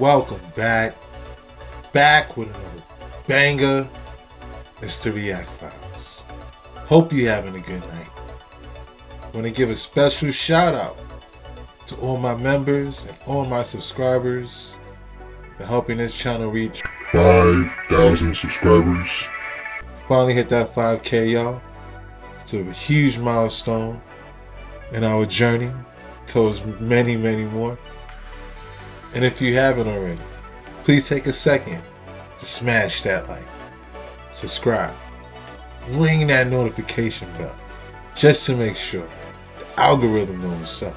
Welcome back with another banger. It's the React Files. Hope you're having a good night. Want to give a special shout out to all my members and all my subscribers for helping this channel reach 5,000 subscribers. Finally hit that 5K, y'all. It's a huge milestone in our journey towards many more. And if you haven't already, please take a second to smash that like, subscribe, ring that notification bell, just to make sure the algorithm knows what's up.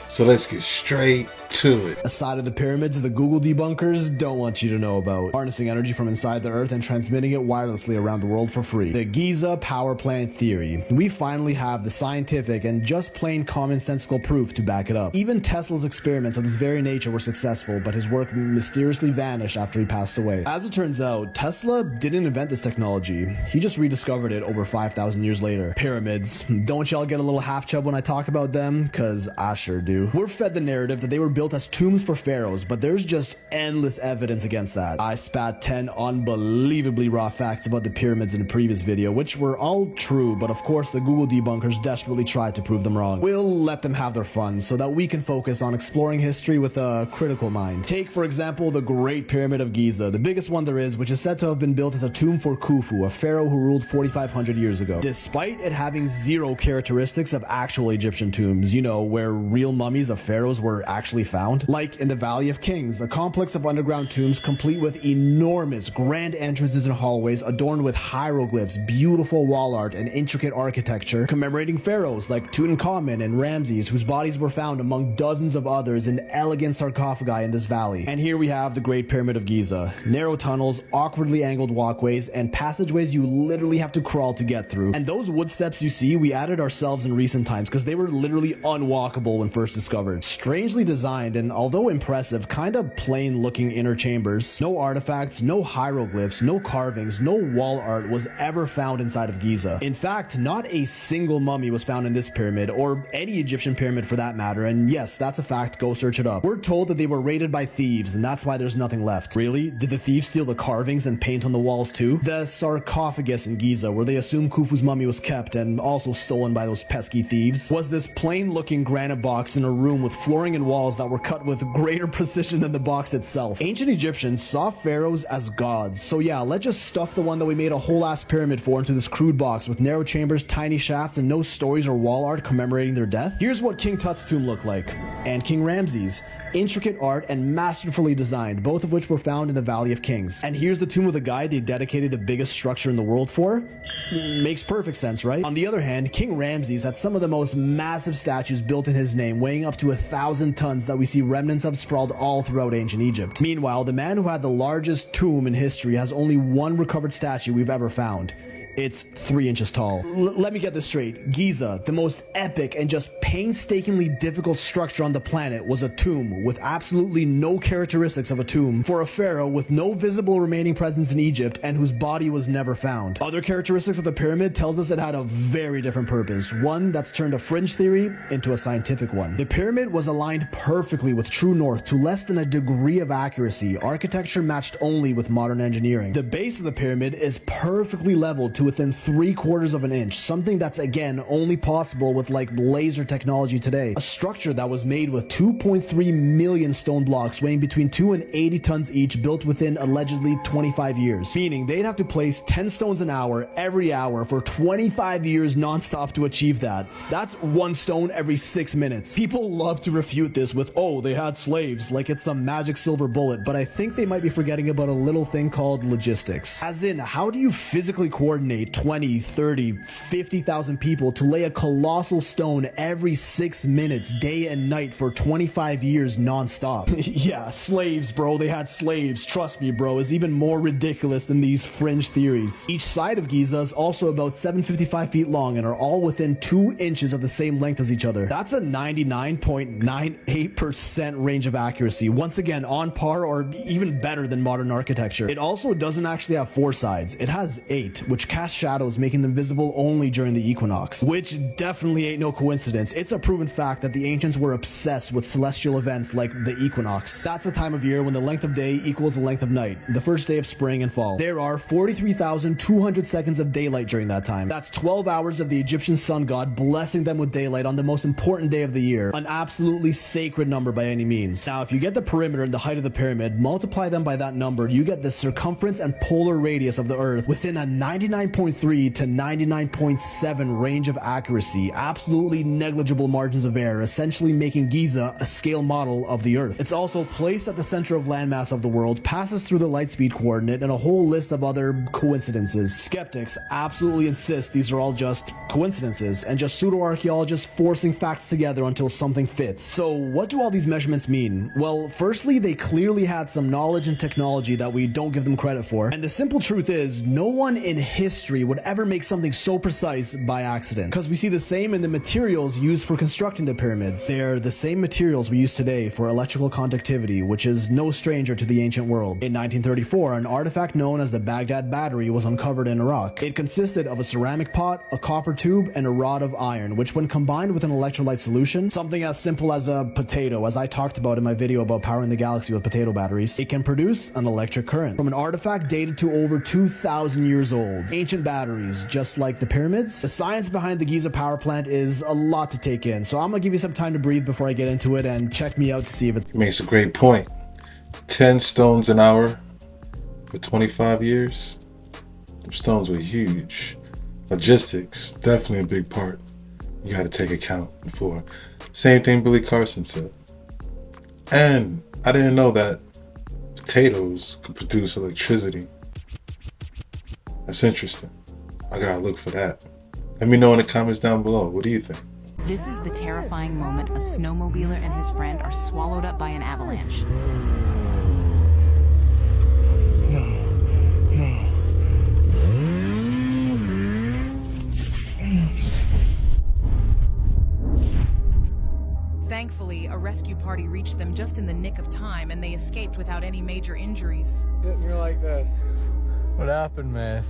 So let's get straight to it. A side of the pyramids the Google debunkers don't want you to know about. Harnessing energy from inside the earth and transmitting it wirelessly around the world for free. The Giza power plant theory. We finally have the scientific and just plain commonsensical proof to back it up. Even Tesla's experiments of this very nature were successful, but his work mysteriously vanished after he passed away. As it turns out, Tesla didn't invent this technology. He just rediscovered it over 5,000 years later. Pyramids. Don't y'all get a little half chub when I talk about them? Cause I sure do. We're fed the narrative that they were built as tombs for pharaohs, but there's just endless evidence against that. I spat 10 unbelievably raw facts about the pyramids in a previous video, which were all true, but of course the Google debunkers desperately tried to prove them wrong. We'll let them have their fun so that we can focus on exploring history with a critical mind. Take, for example, the Great Pyramid of Giza, the biggest one there is, which is said to have been built as a tomb for Khufu, a pharaoh who ruled 4,500 years ago. Despite it having zero characteristics of actual Egyptian tombs, you know, where real mummies of pharaohs were actually found. Like in the Valley of Kings, a complex of underground tombs complete with enormous grand entrances and hallways adorned with hieroglyphs, beautiful wall art, and intricate architecture commemorating pharaohs like Tutankhamun and Ramses, whose bodies were found among dozens of others in elegant sarcophagi in this valley. And here we have the Great Pyramid of Giza. Narrow tunnels, awkwardly angled walkways, and passageways you literally have to crawl to get through. And those wood steps you see, we added ourselves in recent times because they were literally unwalkable when first discovered. Strangely designed and although impressive, kind of plain looking inner chambers. No artifacts, no hieroglyphs, no carvings, no wall art was ever found inside of Giza. In fact, not a single mummy was found in this pyramid, or any Egyptian pyramid for that matter, and yes, that's a fact, go search it up. We're told that they were raided by thieves, and that's why there's nothing left. Really? Did the thieves steal the carvings and paint on the walls too? The sarcophagus in Giza, where they assume Khufu's mummy was kept and also stolen by those pesky thieves, was this plain looking granite box in a room with flooring and walls that were cut with greater precision than the box itself. Ancient Egyptians saw pharaohs as gods, so yeah, let's just stuff the one that we made a whole ass pyramid for into this crude box with narrow chambers, tiny shafts, and no stories or wall art commemorating their death. Here's what King Tut's tomb looked like, and King Ramses. Intricate art and masterfully designed, both of which were found in the Valley of Kings. And here's the tomb of the guy they dedicated the biggest structure in the world for. Makes perfect sense, right? On the other hand, King Ramses had some of the most massive statues built in his name, weighing up to 1,000 tons that we see remnants of sprawled all throughout ancient Egypt. Meanwhile, the man who had the largest tomb in history has only one recovered statue we've ever found. It's 3 inches tall. Let me get this straight. Giza, the most epic and just painstakingly difficult structure on the planet, was a tomb with absolutely no characteristics of a tomb for a pharaoh with no visible remaining presence in Egypt and whose body was never found. Other characteristics of the pyramid tells us it had a very different purpose, one that's turned a fringe theory into a scientific one. The pyramid was aligned perfectly with true north to less than a degree of accuracy, architecture matched only with modern engineering. The base of the pyramid is perfectly leveled to within 3/4 of an inch, something that's again only possible with like laser technology today. A structure that was made with 2.3 million stone blocks weighing between 2 and 80 tons each, built within allegedly 25 years, meaning they'd have to place 10 stones an hour every hour for 25 years non-stop to achieve that. That's 1 stone every 6 minutes. People love to refute this with, oh, they had slaves, like it's some magic silver bullet, but I think they might be forgetting about a little thing called logistics. As in, how do you physically coordinate 20, 30, 50,000 people to lay a colossal stone every 6 minutes, day and night for 25 years non-stop? Yeah, slaves, bro. They had slaves. Trust me, bro, is even more ridiculous than these fringe theories. Each side of Giza is also about 755 feet long and are all within 2 inches of the same length as each other. That's a 99.98% range of accuracy. Once again, on par or even better than modern architecture. It also doesn't actually have 4 sides. It has 8, which cast shadows, making them visible only during the equinox. Which definitely ain't no coincidence. It's a proven fact that the ancients were obsessed with celestial events like the equinox. That's the time of year when the length of day equals the length of night, the first day of spring and fall. There are 43,200 seconds of daylight during that time. That's 12 hours of the Egyptian sun god blessing them with daylight on the most important day of the year. An absolutely sacred number by any means. Now, if you get the perimeter and the height of the pyramid, multiply them by that number, you get the circumference and polar radius of the Earth within a 99.3 to 99.7 range of accuracy. Absolutely negligible margins of error, essentially making Giza a scale model of the Earth. It's also placed at the center of landmass of the world, passes through the light speed coordinate, and a whole list of other coincidences. Skeptics absolutely insist these are all just coincidences and just pseudo-archaeologists forcing facts together until something fits. So what do all these measurements mean? Well, firstly, they clearly had some knowledge and technology that we don't give them credit for. And the simple truth is, no one in history would ever make something so precise by accident. Because we see the same in the materials used for constructing the pyramids. They're the same materials we use today for electrical conductivity, which is no stranger to the ancient world. In 1934, an artifact known as the Baghdad Battery was uncovered in Iraq. It consisted of a ceramic pot, a copper tube, and a rod of iron, which when combined with an electrolyte solution, something as simple as a potato, as I talked about in my video about powering the galaxy with potato batteries, it can produce an electric current. From an artifact dated to over 2,000 years old. Ancient batteries, just like the pyramids. The science behind the Giza power plant is a lot to take in, so I'm gonna give you some time to breathe before I get into it, and check me out to see if it's... He makes a great point. 10 stones an hour for 25 years. Them stones were huge. Logistics, definitely a big part. You got to take account for. Same thing Billy Carson said. And I didn't know that potatoes could produce electricity. That's interesting. I gotta look for that. Let me know in the comments down below. What do you think? This is the terrifying moment a snowmobiler and his friend are swallowed up by an avalanche. Thankfully, a rescue party reached them just in the nick of time, and they escaped without any major injuries. Sitting here like this. What happened, miss?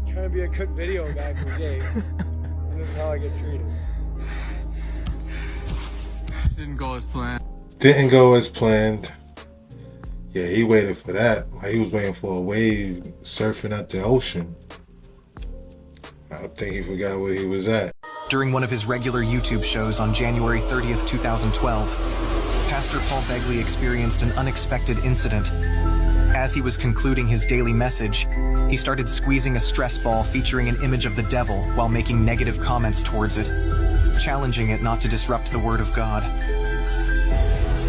Trying to be a good video guy for Jake. And this is how I get treated. Didn't go as planned. Didn't go as planned. Yeah, he waited for that. Like he was waiting for a wave surfing at the ocean. I think he forgot where he was at. During one of his regular YouTube shows on January 30th, 2012, Pastor Paul Begley experienced an unexpected incident. As he was concluding his daily message, he started squeezing a stress ball featuring an image of the devil while making negative comments towards it, challenging it not to disrupt the Word of God.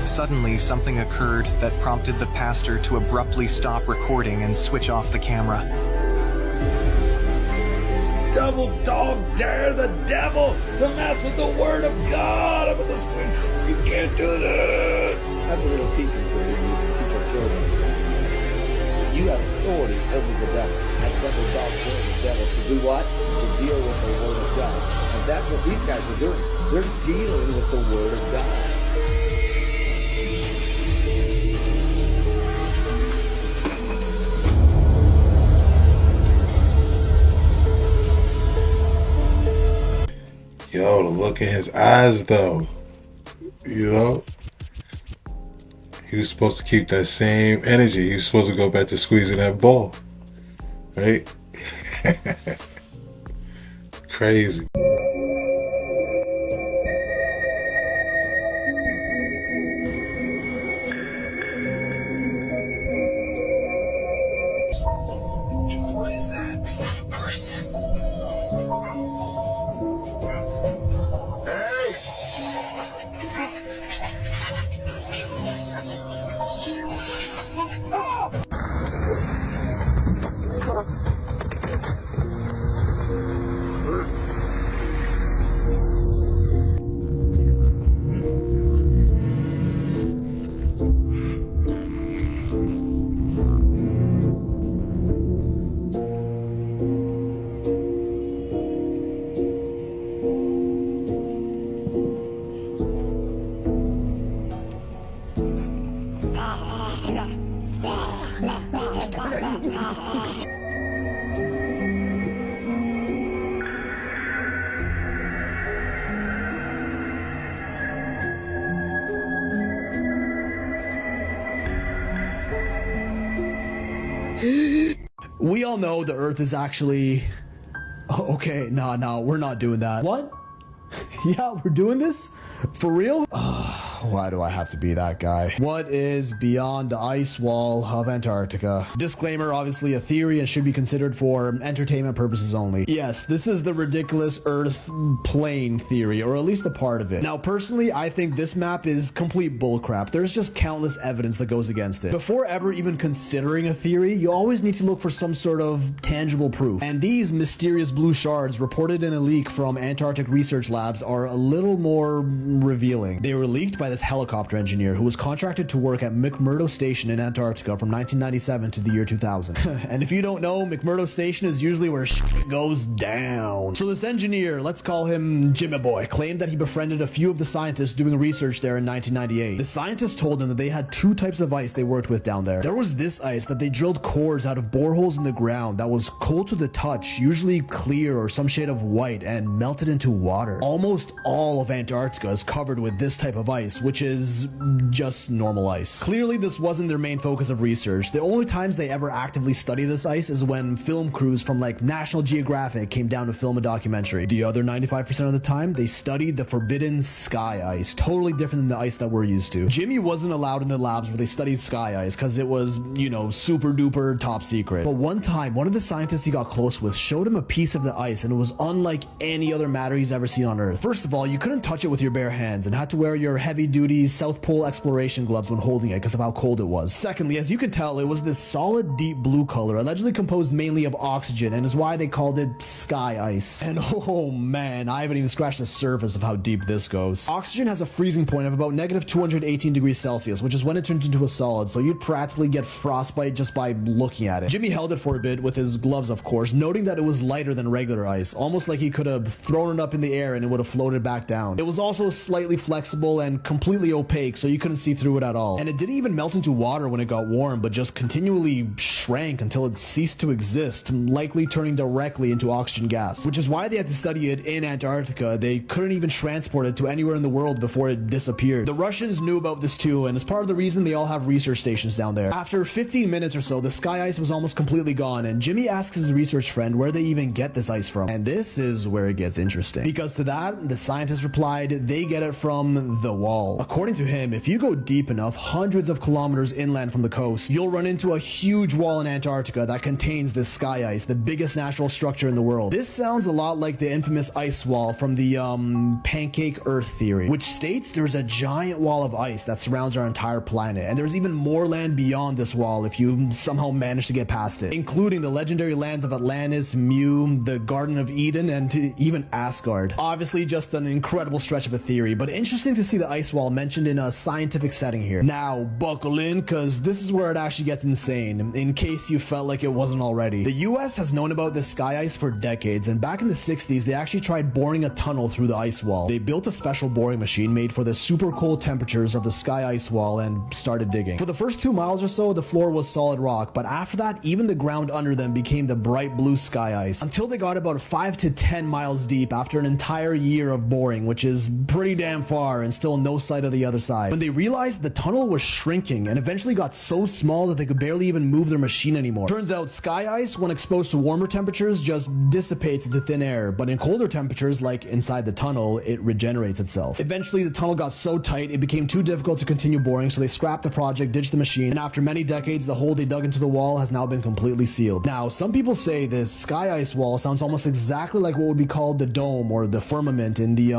Suddenly, something occurred that prompted the pastor to abruptly stop recording and switch off the camera. Double dog dare the devil to mess with the Word of God. You can't do that. That's a little teaching for you to teach our children. You have authority over the devil. That double dog dare the devil to do what? To deal with the Word of God. And that's what these guys are doing. They're dealing with the Word of God. Yo, the look in his eyes though, you know, he was supposed to keep that same energy. He was supposed to go back to squeezing that ball, right? Crazy. What is that? It's not a person. We all know the Earth is actually... Oh, okay, no, we're not doing that. What? Yeah, we're doing this? For real? Why do I have to be that guy? What is beyond the ice wall of Antarctica? Disclaimer, obviously a theory and should be considered for entertainment purposes only. Yes, this is the ridiculous Earth plane theory, or at least a part of it. Now, personally, I think this map is complete bullcrap. There's just countless evidence that goes against it. Before ever even considering a theory, you always need to look for some sort of tangible proof. And these mysterious blue shards reported in a leak from Antarctic research labs are a little more revealing. They were leaked by this helicopter engineer who was contracted to work at McMurdo Station in Antarctica from 1997 to the year 2000. And if you don't know, McMurdo Station is usually where shit goes down. So this engineer, let's call him Jimmy Boy, claimed that he befriended a few of the scientists doing research there in 1998. The scientists told him that they had two types of ice they worked with down there. There was this ice that they drilled cores out of boreholes in the ground that was cold to the touch, usually clear or some shade of white, and melted into water. Almost all of Antarctica is covered with this type of ice, which is just normal ice. Clearly, this wasn't their main focus of research. The only times they ever actively study this ice is when film crews from like National Geographic came down to film a documentary. The other 95% of the time, they studied the forbidden sky ice, totally different than the ice that we're used to. Jimmy wasn't allowed in the labs where they studied sky ice because it was, you know, super duper top secret. But one time, one of the scientists he got close with showed him a piece of the ice, and it was unlike any other matter he's ever seen on Earth. First of all, you couldn't touch it with your bare hands and had to wear your heavy-duty South Pole exploration gloves when holding it because of how cold it was. Secondly, as you can tell, it was this solid deep blue color, allegedly composed mainly of oxygen, and is why they called it sky ice. And oh man, I haven't even scratched the surface of how deep this goes. Oxygen has a freezing point of about negative 218 degrees Celsius, which is when it turns into a solid, so you'd practically get frostbite just by looking at it. Jimmy held it for a bit with his gloves, of course, noting that it was lighter than regular ice, almost like he could have thrown it up in the air and it would have floated back down. It was also slightly flexible and completely opaque, so you couldn't see through it at all. And it didn't even melt into water when it got warm, but just continually shrank until it ceased to exist, likely turning directly into oxygen gas, which is why they had to study it in Antarctica. They couldn't even transport it to anywhere in the world before it disappeared. The Russians knew about this too, and it's part of the reason they all have research stations down there. After 15 minutes or so, the sky ice was almost completely gone, and Jimmy asks his research friend where they even get this ice from. And this is where it gets interesting, because to that, the scientist replied, they get it from the wall. According to him, if you go deep enough, hundreds of kilometers inland from the coast, you'll run into a huge wall in Antarctica that contains this sky ice, the biggest natural structure in the world. This sounds a lot like the infamous ice wall from the pancake Earth theory, which states there's a giant wall of ice that surrounds our entire planet, and there's even more land beyond this wall if you somehow manage to get past it, including the legendary lands of Atlantis, Mu, the Garden of Eden, and even Asgard. Obviously just an incredible stretch of a theory, but interesting to see the ice wall mentioned in a scientific setting here. Now, buckle in, because this is where it actually gets insane, in case you felt like it wasn't already. The US has known about this sky ice for decades, and back in the 60s, they actually tried boring a tunnel through the ice wall. They built a special boring machine made for the super cold temperatures of the sky ice wall and started digging. For the first 2 miles or so, the floor was solid rock, but after that, even the ground under them became the bright blue sky ice, until they got about 5 to 10 miles deep after an entire year of boring, which is pretty damn far and still no sight of the other side. When they realized the tunnel was shrinking and eventually got so small that they could barely even move their machine anymore. Turns out sky ice, when exposed to warmer temperatures, just dissipates into thin air, but in colder temperatures, like inside the tunnel, it regenerates itself. Eventually, the tunnel got so tight, it became too difficult to continue boring, so they scrapped the project, ditched the machine, and after many decades, the hole they dug into the wall has now been completely sealed. Now, some people say this sky ice wall sounds almost exactly like what would be called the dome or the firmament in the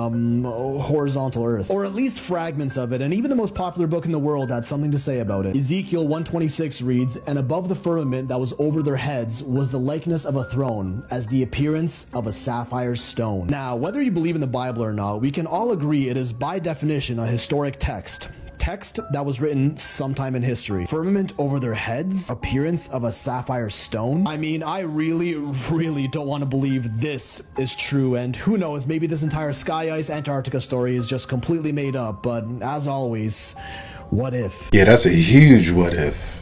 horizontal Earth, or at least fragments of it, and even the most popular book in the world had something to say about it. Ezekiel 1:26 reads, "And above the firmament that was over their heads was the likeness of a throne, as the appearance of a sapphire stone." Now, whether you believe in the Bible or not, we can all agree it is by definition a historic text that was written sometime in history. Firmament over their heads, appearance of a sapphire stone. I mean, I really don't want to believe this is true, and who knows, maybe this entire sky ice Antarctica story is just completely made up, but as always, what if? Yeah, that's a huge what if.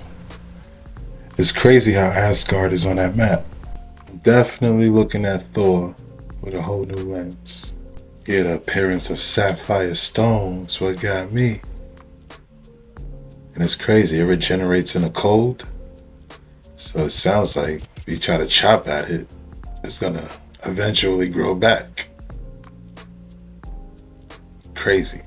It's crazy how Asgard is on that map. Definitely looking at Thor with a whole new lens. Yeah, the appearance of sapphire stone is what got me. And it's crazy, it regenerates in the cold. So it sounds like if you try to chop at it, it's gonna eventually grow back. Crazy.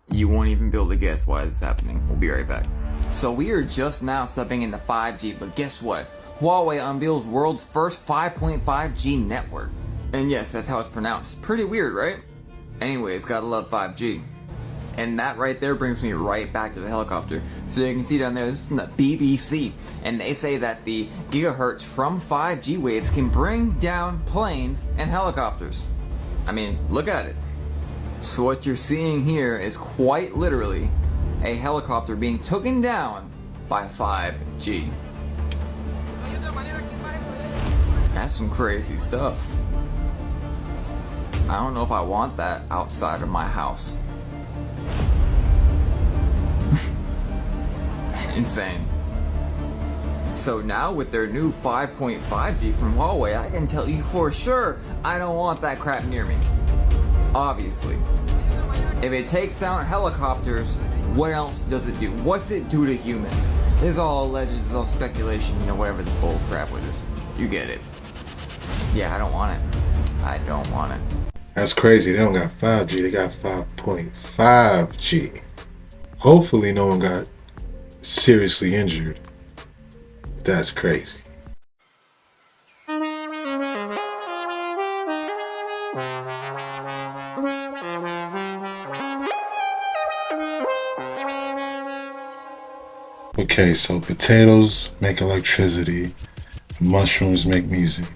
You won't even be able to guess why this is happening. We'll be right back. So we are just now stepping into 5G, but guess what? Huawei unveils world's first 5.5G network. And yes, that's how it's pronounced. Pretty weird, right? Anyways, gotta love 5G. And that right there brings me right back to the helicopter. So you can see down there, this is from the BBC. And they say that the gigahertz from 5G waves can bring down planes and helicopters. I mean, look at it. So what you're seeing here is quite literally a helicopter being taken down by 5G. That's some crazy stuff. I don't know if I want that outside of my house. Insane. So now with their new 5.5G from Huawei, I can tell you for sure I don't want that crap near me. Obviously. If it takes down helicopters, what else does it do? What's it do to humans? It's all alleged, it's all speculation, you know, whatever the bull crap with it. You get it. Yeah, I don't want it. I don't want it. That's crazy. They don't got 5G, they got 5.5G. Hopefully no one got seriously injured. That's crazy. Okay, so potatoes make electricity, mushrooms make music.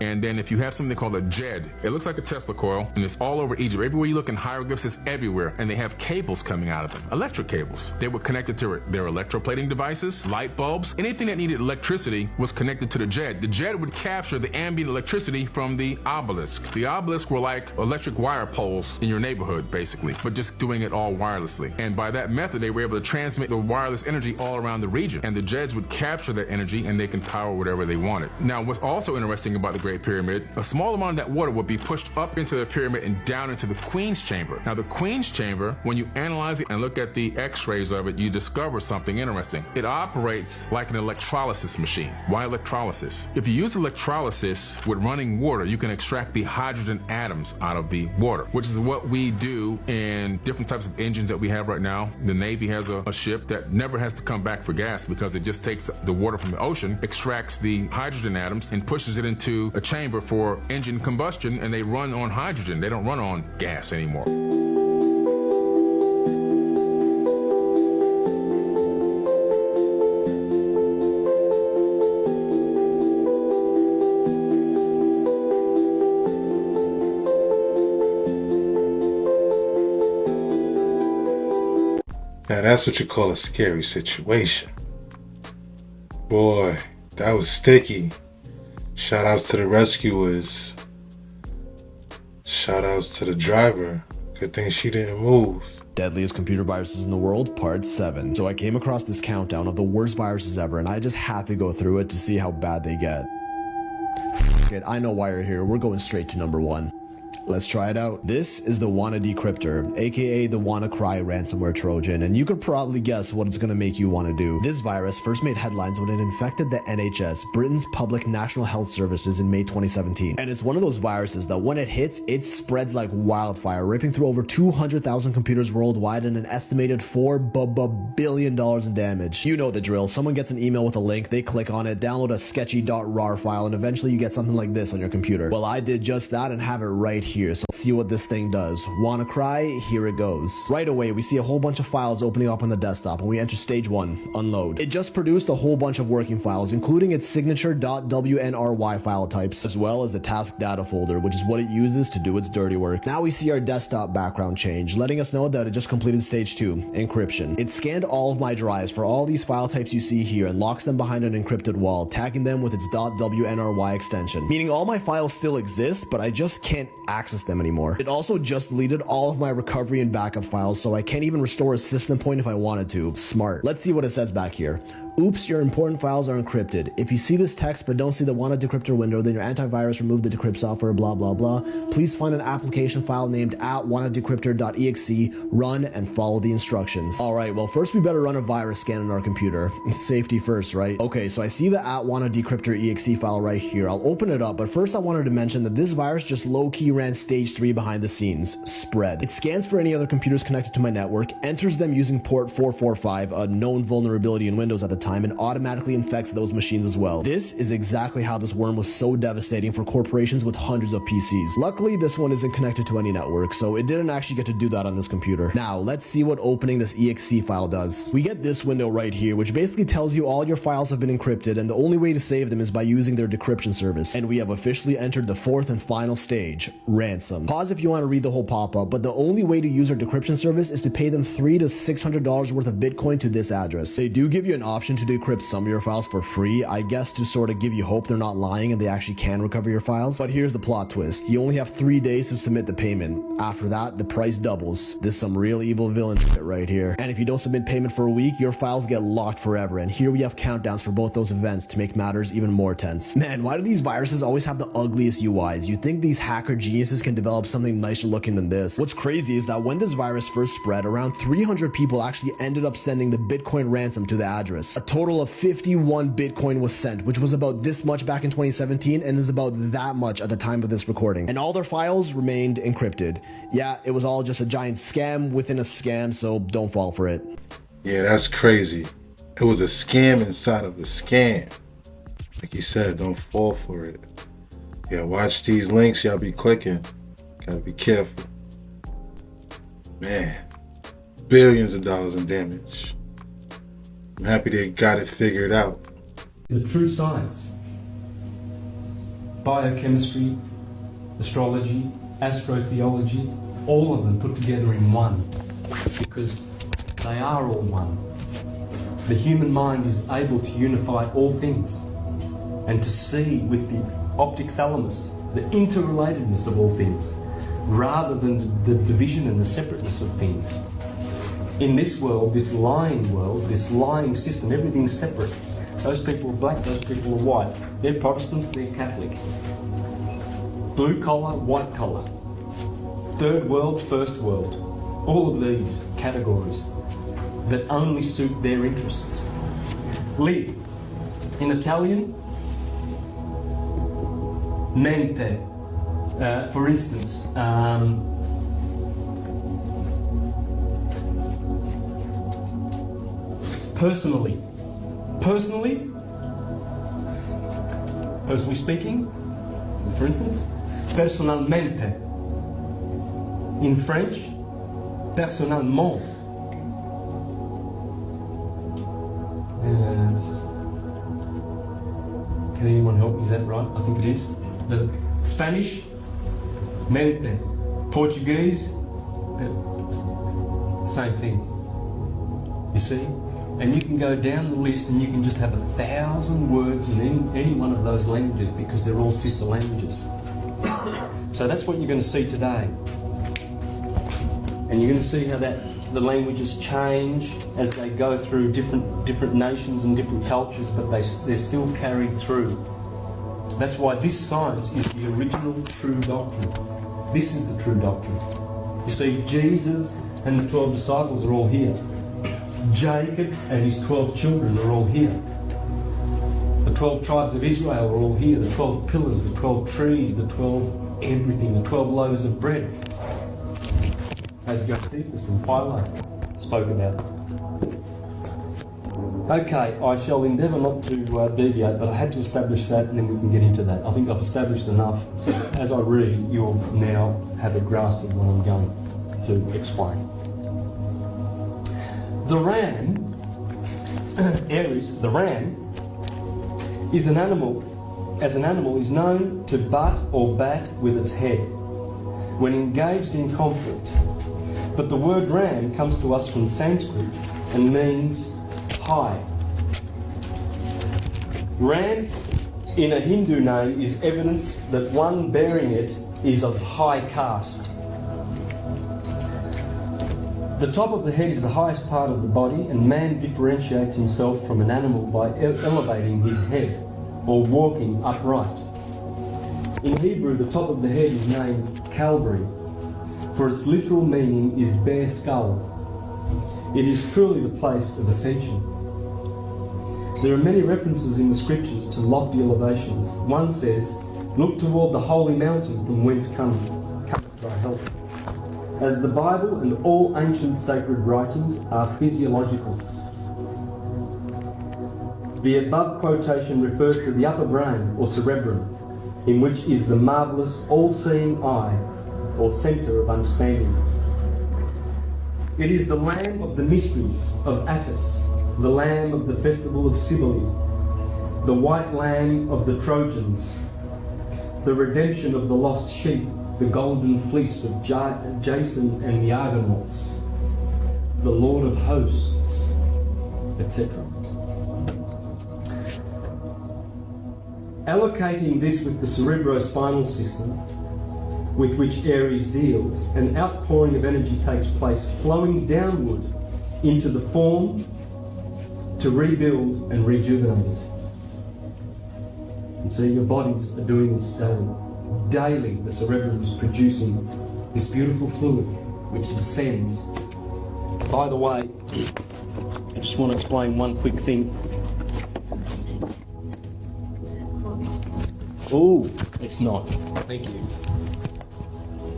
And then if you have something called a JED, it looks like a Tesla coil, and it's all over Egypt. Everywhere you look in hieroglyphs, it's everywhere, and they have cables coming out of them, electric cables. They were connected to their electroplating devices, light bulbs, anything that needed electricity was connected to the JED. The JED would capture the ambient electricity from the obelisk. The obelisk were like electric wire poles in your neighborhood, basically, but just doing it all wirelessly. And by that method, they were able to transmit the wireless energy all around the region, and the JEDs would capture that energy, and they can power whatever they wanted. Now, what's also interesting about the Great Pyramid, a small amount of that water would be pushed up into the pyramid and down into the Queen's Chamber. Now the Queen's Chamber, when you analyze it and look at the x-rays of it, you discover something interesting. It operates like an electrolysis machine. Why electrolysis? If you use electrolysis with running water, you can extract the hydrogen atoms out of the water, which is what we do in different types of engines that we have right now. The Navy has a ship that never has to come back for gas because it just takes the water from the ocean, extracts the hydrogen atoms, and pushes it into a chamber for engine combustion, and they run on hydrogen. They don't run on gas anymore. Now that's what you call a scary situation. Boy, that was sticky. Shout outs to the rescuers. Shout outs to the driver. Good thing she didn't move. Deadliest computer viruses in the world, part 7. So I came across this countdown of the worst viruses ever, and I just had to go through it to see how bad they get. F it, I know why you're here. We're going straight to number 1. Let's try it out. This is the Wanna Decryptor, aka the WannaCry ransomware Trojan, and you could probably guess what it's gonna make you wanna do. This virus first made headlines when it infected the NHS, Britain's public national health services, in May 2017. And it's one of those viruses that when it hits, it spreads like wildfire, ripping through over 200,000 computers worldwide and an estimated $4 billion in damage. You know the drill. Someone gets an email with a link, they click on it, download a sketchy .rar file, and eventually you get something like this on your computer. Well, I did just that and have it right here. So let's see what this thing does. WannaCry, here it goes. Right away, we see a whole bunch of files opening up on the desktop, and we enter stage 1, unload. It just produced a whole bunch of working files, including its signature.wnry file types, as well as the task data folder, which is what it uses to do its dirty work. Now we see our desktop background change, letting us know that it just completed stage 2, encryption. It scanned all of my drives for all these file types you see here and locks them behind an encrypted wall, tagging them with its .wnry extension, meaning all my files still exist, but I just can't access them anymore. It also just deleted all of my recovery and backup files, so I can't even restore a system point if I wanted to. Smart. Let's see what it says back here. Oops, your important files are encrypted. If you see this text but don't see the wanted decryptor window, then your antivirus removed the decrypt software, blah, blah, blah. Please find an application file named @wanteddecryptor.exe, run and follow the instructions. All right, well, first we better run a virus scan on our computer. Safety first, right? Okay, so I see the @wanteddecryptor.exe file right here. I'll open it up, but first I wanted to mention that this virus just low-key ran stage 3 behind the scenes, spread. It scans for any other computers connected to my network, enters them using port 445, a known vulnerability in Windows at the time, and automatically infects those machines as well. This is exactly how this worm was so devastating for corporations with hundreds of PCs. Luckily, this one isn't connected to any network, so it didn't actually get to do that on this computer. Now, let's see what opening this exe file does. We get this window right here, which basically tells you all your files have been encrypted, and the only way to save them is by using their decryption service. And we have officially entered the fourth and final stage, ransom. Pause if you want to read the whole pop-up, but the only way to use our decryption service is to pay them $300 to $600 worth of Bitcoin to this address. They do give you an option to decrypt some of your files for free, I guess to sort of give you hope they're not lying and they actually can recover your files. But here's the plot twist. You only have 3 days to submit the payment. After that, the price doubles. This is some real evil villain shit right here. And if you don't submit payment for a week, your files get locked forever. And here we have countdowns for both those events to make matters even more tense. Man, why do these viruses always have the ugliest UIs? You'd think these hacker geniuses can develop something nicer looking than this. What's crazy is that when this virus first spread, around 300 people actually ended up sending the Bitcoin ransom to the address. A total of 51 Bitcoin was sent, which was about this much back in 2017 and is about that much at the time of this recording. And all their files remained encrypted. Yeah, it was all just a giant scam within a scam, so don't fall for it. Yeah, that's crazy. It was a scam inside of the scam. Like you said, don't fall for it. Yeah, watch these links y'all be clicking. Gotta be careful. Man, billions of dollars in damage. I'm happy they got it figured out. The true science. Biochemistry, astrology, astrotheology, all of them put together in one. Because they are all one. The human mind is able to unify all things and to see with the optic thalamus the interrelatedness of all things rather than the division and the separateness of things. In this world, this lying system, everything's separate. Those people are black, those people are white. They're Protestants, they're Catholic. Blue collar, white collar. Third world, first world. All of these categories that only suit their interests. Lì, in Italian, mente. For instance, personally speaking, for instance, personnellement. In French, personnellement. Can anyone help me? Is that right? I think it is. The Spanish, mente. Portuguese, same thing. You see? And you can go down the list and you can just have 1,000 words in any one of those languages because they're all sister languages. So that's what you're going to see today. And you're going to see how the languages change as they go through different nations and different cultures, but they're still carried through. That's why this science is the original true doctrine. This is the true doctrine. You see, Jesus and the 12 disciples are all here. Jacob and his 12 children are all here. The 12 tribes of Israel are all here. The 12 pillars, the 12 trees, the 12 everything, the 12 loaves of bread. As Josephus and Pilate spoke about. Okay, I shall endeavour not to deviate, but I had to establish that and then we can get into that. I think I've established enough so that as I read, you'll now have a grasp of what I'm going to explain. The ram, Aries, the ram, is an animal, as an animal is known to butt or bat with its head when engaged in conflict. But the word ram comes to us from Sanskrit and means high. Ram in a Hindu name is evidence that one bearing it is of high caste. The top of the head is the highest part of the body, and man differentiates himself from an animal by elevating his head or walking upright. In Hebrew, the top of the head is named Calvary, for its literal meaning is bare skull. It is truly the place of ascension. There are many references in the scriptures to lofty elevations. One says, "Look toward the holy mountain from whence cometh thy help." As the Bible and all ancient sacred writings are physiological. The above quotation refers to the upper brain or cerebrum, in which is the marvellous all-seeing eye or centre of understanding. It is the lamb of the mysteries of Attis, the lamb of the festival of Cybele, the white lamb of the Trojans, the redemption of the lost sheep, the golden fleece of Jason and the Argonauts, the Lord of hosts, etc. Allocating this with the cerebrospinal system, with which Aries deals, an outpouring of energy takes place, flowing downward into the form to rebuild and rejuvenate it. And so your bodies are doing this daily. Daily, the cerebrum is producing this beautiful fluid which descends. By the way, I just want to explain one quick thing. Oh, it's not. Thank you.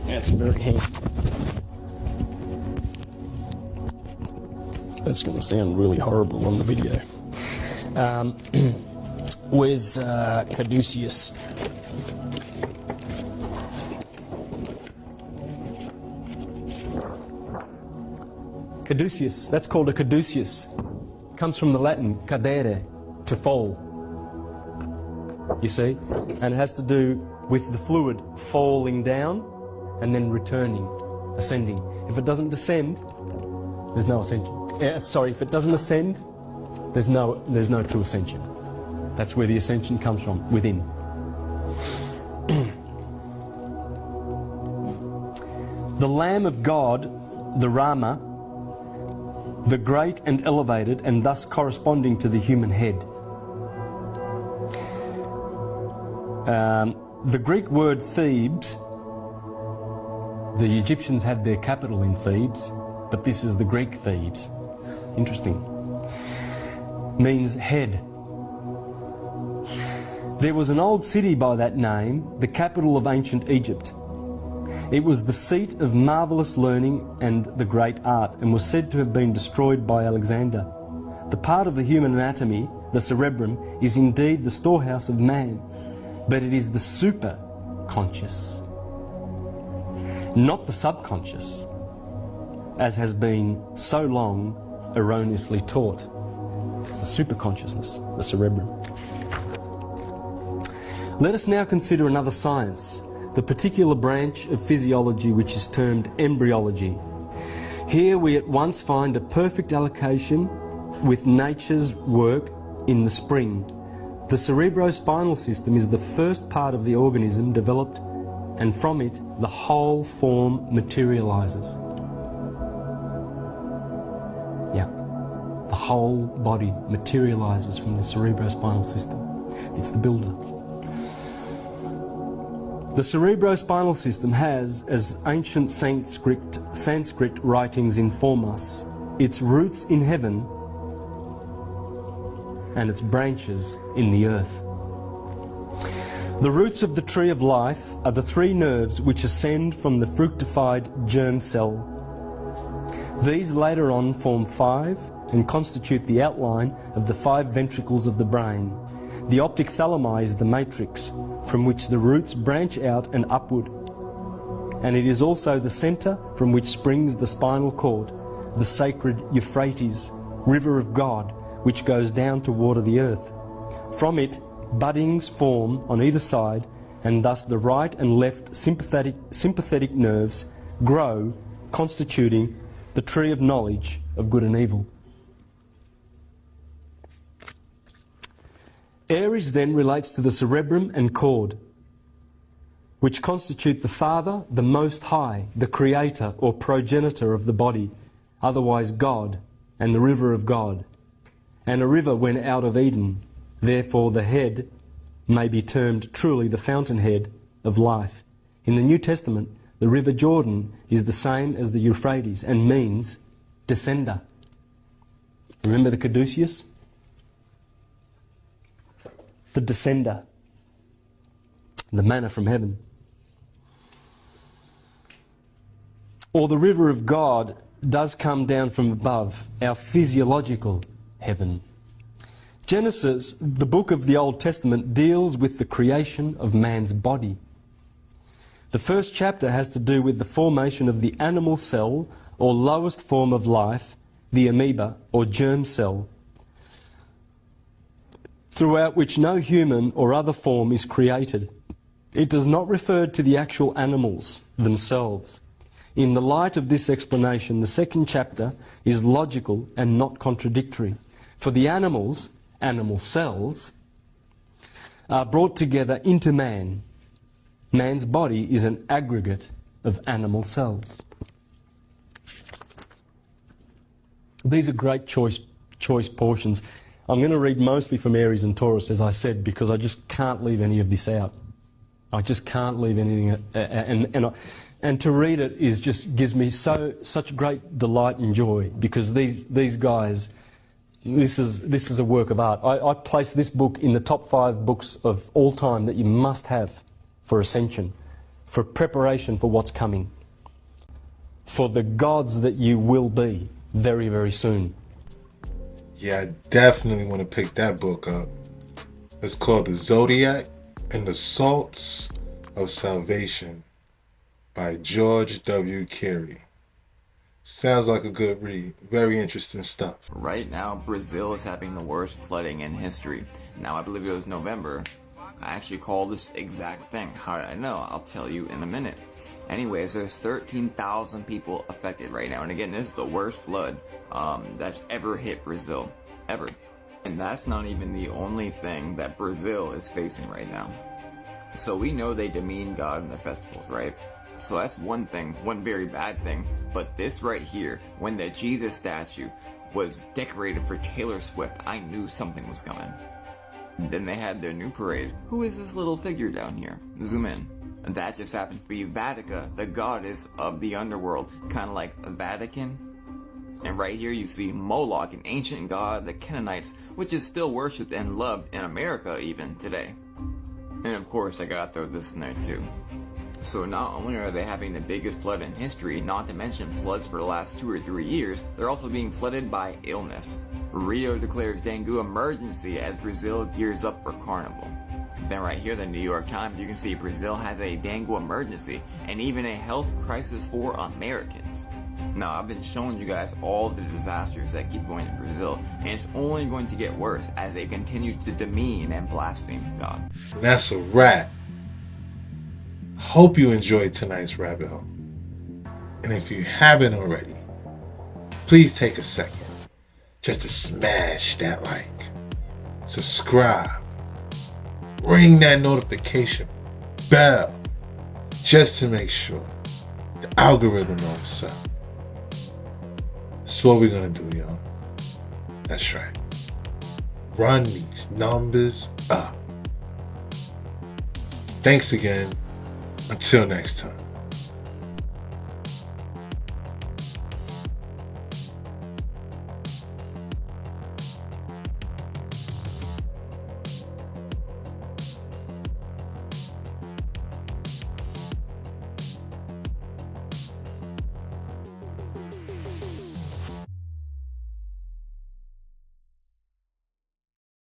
That's very handy. That's going to sound really horrible on the video. Where's caduceus? Caduceus, that's called a caduceus. Comes from the Latin cadere, to fall. You see? And it has to do with the fluid falling down and then returning, ascending. If it doesn't descend, there's no ascension. If it doesn't ascend, there's no true ascension. That's where the ascension comes from, within. The Lamb of God, the Rama, the great and elevated, and thus corresponding to the human head. The Greek word Thebes, the Egyptians had their capital in Thebes, but this is the Greek Thebes. Interesting. Means head. There was an old city by that name, the capital of ancient Egypt. It was the seat of marvellous learning and the great art, and was said to have been destroyed by Alexander. The part of the human anatomy, the cerebrum, is indeed the storehouse of man, but it is the super-conscious, not the subconscious, as has been so long erroneously taught. It's the super-consciousness, the cerebrum. Let us now consider another science, the particular branch of physiology which is termed embryology. Here we at once find a perfect allocation with nature's work in the spring. The cerebrospinal system is the first part of the organism developed, and from it the whole form materializes. Yeah, the whole body materializes from the cerebrospinal system. It's the builder. The cerebrospinal system has, as ancient Sanskrit writings inform us, its roots in heaven and its branches in the earth. The roots of the tree of life are the three nerves which ascend from the fructified germ cell. These later on form five and constitute the outline of the five ventricles of the brain. The optic thalami is the matrix from which the roots branch out and upward, and it is also the centre from which springs the spinal cord, the sacred Euphrates, river of God, which goes down to water the earth. From it, buddings form on either side, and thus the right and left sympathetic nerves grow, constituting the tree of knowledge of good and evil. Aries then relates to the cerebrum and cord, which constitute the Father, the Most High, the Creator or progenitor of the body, otherwise God, and the river of God. And a river went out of Eden, therefore the head may be termed truly the fountainhead of life. In the New Testament, the river Jordan is the same as the Euphrates and means descender. Remember the caduceus? The descender. The manna from heaven. Or the river of God does come down from above, our physiological heaven. Genesis, the book of the Old Testament, deals with the creation of man's body. The first chapter has to do with the formation of the animal cell, or lowest form of life, the amoeba, or germ cell, throughout which no human or other form is created. It does not refer to the actual animals themselves. In the light of this explanation, the second chapter is logical and not contradictory. For the animals, animal cells, are brought together into man. Man's body is an aggregate of animal cells. These are great choice portions. I'm going to read mostly from Aries and Taurus, as I said, because I just can't leave any of this out. I just can't leave anything, and to read it gives me such great delight and joy, because these guys, this is a work of art. I place this book in the top 5 books of all time that you must have for ascension, for preparation for what's coming, for the gods that you will be very, very soon. Yeah, I definitely want to pick that book up. It's called The Zodiac and the Salts of Salvation by George W. Carey. Sounds like a good read. Very interesting stuff. Right now, Brazil is having the worst flooding in history. Now, I believe it was November. I actually called this exact thing. How did I know? I'll tell you in a minute. Anyways, there's 13,000 people affected right now. And again, this is the worst flood that's ever hit Brazil. Ever. And that's not even the only thing that Brazil is facing right now. So we know they demean God in their festivals, right? So that's one thing, one very bad thing. But this right here, when the Jesus statue was decorated for Taylor Swift, I knew something was coming. Then they had their new parade. Who is this little figure down here? Zoom in. That just happens to be Vatica, the goddess of the underworld, kind of like Vatican. And right here you see Moloch, an ancient god of the Canaanites, which is still worshipped and loved in America even today. And of course, I gotta throw this in there too. So not only are they having the biggest flood in history, not to mention floods for the last 2 or 3 years, they're also being flooded by illness. Rio declares dengue emergency as Brazil gears up for carnival. Then right here, the New York Times, you can see Brazil has a dengue emergency and even a health crisis for Americans. Now, I've been showing you guys all the disasters that keep going in Brazil, and it's only going to get worse as they continue to demean and blaspheme God. That's a wrap. Hope you enjoyed tonight's rabbit hole. And if you haven't already, please take a second just to smash that like, subscribe, ring that notification bell, just to make sure the algorithm knows up. That's what we're gonna do, y'all. That's right. Run these numbers up. Thanks again. Until next time.